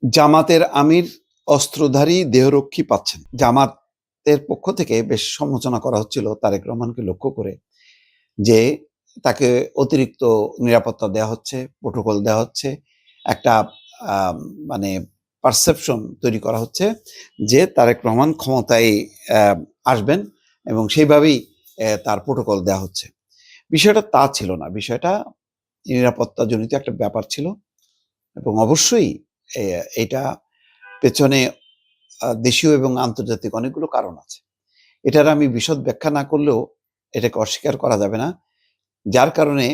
জামাতের আমির অস্ত্রধারী দেহরক্ষী পাচ্ছেন। জামাতের পক্ষ থেকে বেশ সমালোচনা করা হচ্ছিল তারেক রহমানকে লক্ষ্য করে যে তাকে অতিরিক্ত নিরাপত্তা দেওয়া হচ্ছে, প্রোটোকল দেওয়া হচ্ছে, একটা মানে পারসেপশন তৈরি করা হচ্ছে যে তারেক রহমান ক্ষমতায় আসবেন এবং সেইভাবেই তার প্রোটোকল দেওয়া হচ্ছে। বিষয়টা তা ছিল না। বিষয়টা নিরাপত্তাজনিত একটা ব্যাপার ছিল এবং অবশ্যই এটা পেছনে দেশীয় এবং আন্তর্জাতিক অনেকগুলো কারণ আছে। এটার আমি বিশদ ব্যাখ্যা না করলেও এটাকে অস্বীকার করা যাবে না। যার কারণে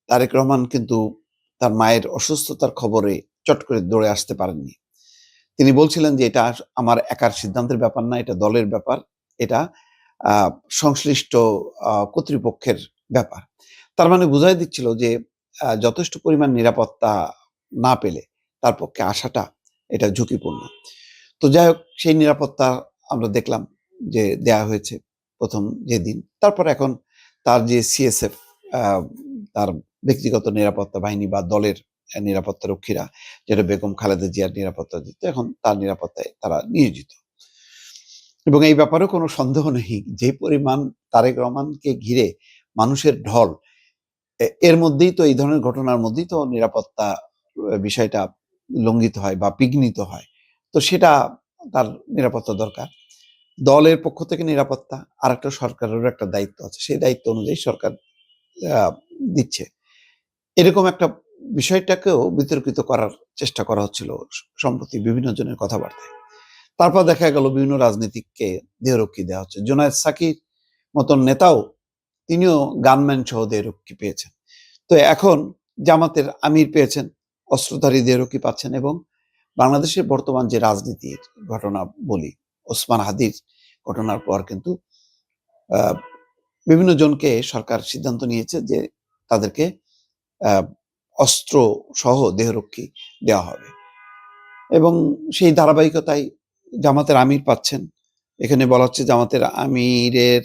তারেক রহমান কিন্তু তার মায়ের অসুস্থতার খবরে চট করে দৌড়ে আসতে পারেননি। তিনি বলছিলেন যে এটা আমার একার সিদ্ধান্তের ব্যাপার না, এটা দলের ব্যাপার, এটা সংশ্লিষ্ট কর্তৃপক্ষের ব্যাপার। তার মানে বোঝাই দিচ্ছিল যে যথেষ্ট পরিমাণ নিরাপত্তা না পেলে তার পক্ষে আসাটা এটা ঝুঁকিপূর্ণ। তো যাই হোক, সেই নিরাপত্তা আমরা দেখলাম যে দেয়া হয়েছে প্রথম যেদিন। তারপর এখন তার যে সিএসএফ তার ব্যক্তিগত নিরাপত্তা বাহিনী বা দলের নিরাপত্তা রক্ষীরা, যেটা বেগম খালেদা জিয়ার নিরাপত্তা দিত, এখন তার নিরাপত্তায় তারা নিয়োজিত। এবং এই ব্যাপারেও কোনো সন্দেহ নেই যে পরিমাণ তারেক রহমানকে ঘিরে মানুষের ঢল, এর মধ্যেই তো এই ধরনের ঘটনার মধ্যেই তো নিরাপত্তা বিষয়টা লঙ্ঘিত হয় বা বিঘ্নিত হয়। তো সেটা তার নিরাপত্তা দরকার। দলের পক্ষ থেকে নিরাপত্তা, আর একটা সরকারেরও একটা দায়িত্ব আছে, সেই দায়িত্ব অনুযায়ী সরকার দিচ্ছে। এরকম একটা বিষয়টাকেও বিতর্কিত করার চেষ্টা করা হচ্ছিল সম্প্রতি বিভিন্ন জনের কথাবার্তায়। তারপর দেখা গেল বিভিন্ন রাজনীতিককে দেহরক্ষী দেওয়া হচ্ছে। জুনায়েদ সাকির মতন নেতাও তিনিও গানম্যান সহ দেহরক্ষী পেয়েছেন। তো এখন জামাতের আমির পেয়েছেন, অস্ত্রধারী দেহরক্ষী পাচ্ছেন। এবং বাংলাদেশের বর্তমান যে রাজনীতির ঘটনা বলি, ওসমান হাদির ঘটনার পর কিন্তু বিভিন্ন জনকে সরকার সিদ্ধান্ত নিয়েছে যে তাদেরকে অস্ত্র সহ দেহরক্ষী দেওয়া হবে এবং সেই ধারাবাহিকতায় জামাতের আমির পাচ্ছেন। এখানে বলা হচ্ছে জামাতের আমিরের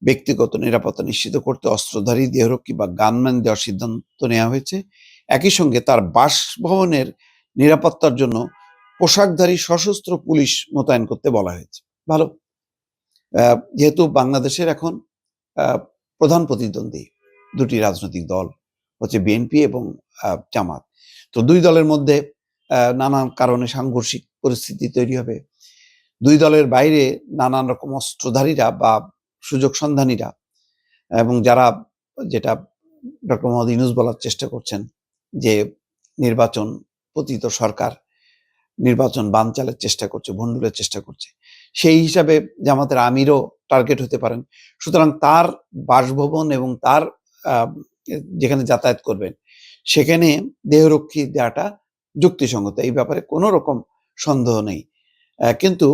ব্যক্তিগত নিরাপত্তা নিশ্চিত করতে অস্ত্রধারী দেহরক্ষী বা গানম্যান দেওয়ার সিদ্ধান্ত নেওয়া হয়েছে। একই সঙ্গে তার বাসভবনের নিরাপত্তার জন্য পোশাকধারী সশস্ত্র পুলিশ মোতায়েন করতে বলা হয়েছে। ভালো। যেহেতু বাংলাদেশের এখন প্রধান প্রতিদ্বন্দ্বী দুটি রাজনৈতিক দল হচ্ছে বিএনপি এবং জামাত। তো দুই দলের মধ্যে নানান কারণে সাংঘর্ষিক পরিস্থিতি তৈরি হবে। দুই দলের বাইরে নানান রকম অস্ত্রধারীরা বা সুযোগ সন্ধানীরা এবং যারা, যেটা ডক্টর মোহাম্মদ ইউনূস বলার চেষ্টা করছেন যে নির্বাচন পতিত সরকার নির্বাচন বানচালের চেষ্টা করছে, ভণ্ডুলের চেষ্টা করছে, সেই হিসাবে জামাতের আমিরও টার্গেট হতে পারেন। সুতরাং তার বাসভবন এবং তার যেখানে যাতায়াত করবেন সেখানে দেহরক্ষী দেওয়াটা যুক্তিসঙ্গত, এই ব্যাপারে কোনো রকম সন্দেহ নেই। কিন্তু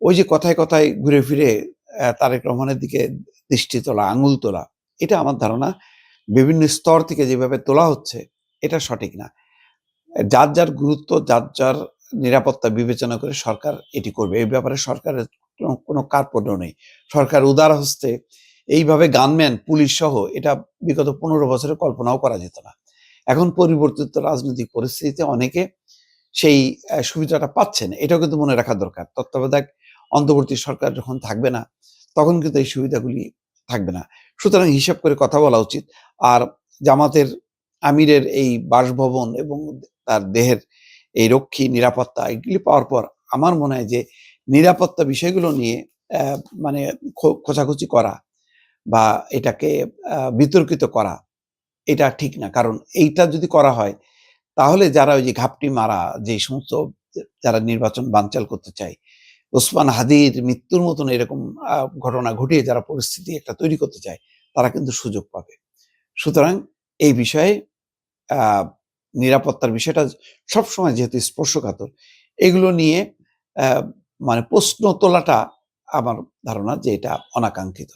ওই যে কথায় কথায় ঘুরে ফিরে তারেক রহমানের দিকে দৃষ্টি তোলা, আঙুল তোলা, এটা আমার ধারণা বিভিন্ন স্তর থেকে যেভাবে তোলা হচ্ছে এটা সঠিক না। যার যার গুরুত্ব, যার যার নিরাপত্তা বিবেচনা করে সরকার এটি করবে। এই ব্যাপারে সরকারের কোনো কার্পণ্য নেই। সরকার উদার হস্তে এইভাবে গানম্যান, পুলিশ সহ, এটা বিগত 15 বছরে কল্পনাও করা যেত না। এখন পরিবর্তিত রাজনৈতিক পরিস্থিতিতে অনেকে সেই সুবিধাটা পাচ্ছেন। এটাও কিন্তু মনে রাখা দরকার। তত্ত্বাবধায়ক অন্তর্বর্তী সরকার যখন থাকবে না, তখন কিন্তু এই সুবিধাগুলি থাকবে না। সুতরাং হিসাব করে কথা বলা উচিত। আর জামাতের আমিরের এই বাসভবন এবং তার দেহের এই রক্ষী, নিরাপত্তা, এগুলি পাওয়ার পর আমার মনে হয় যে নিরাপত্তা বিষয়গুলো নিয়ে মানে খোঁচাখুচি করা বা এটাকে বিতর্কিত করা, এটা ঠিক না। কারণ এইটা যদি করা হয় তাহলে যারা ওই যে ঘাপটি মারা, যে সমস্ত যারা নির্বাচন বানচাল করতে চায়, ওসমান হাদির মৃত্যুর মতন এরকম ঘটনা ঘটিয়ে যারা পরিস্থিতি একটা তৈরি করতে চায়, তারা কিন্তু সুযোগ পাবে। সুতরাং এই বিষয়ে নিরাপত্তার বিষয়টা সবসময় যেহেতু স্পর্শকাতর, এগুলো নিয়ে মানে প্রশ্ন তোলাটা আমার ধারণা যে এটা অনাকাঙ্ক্ষিত।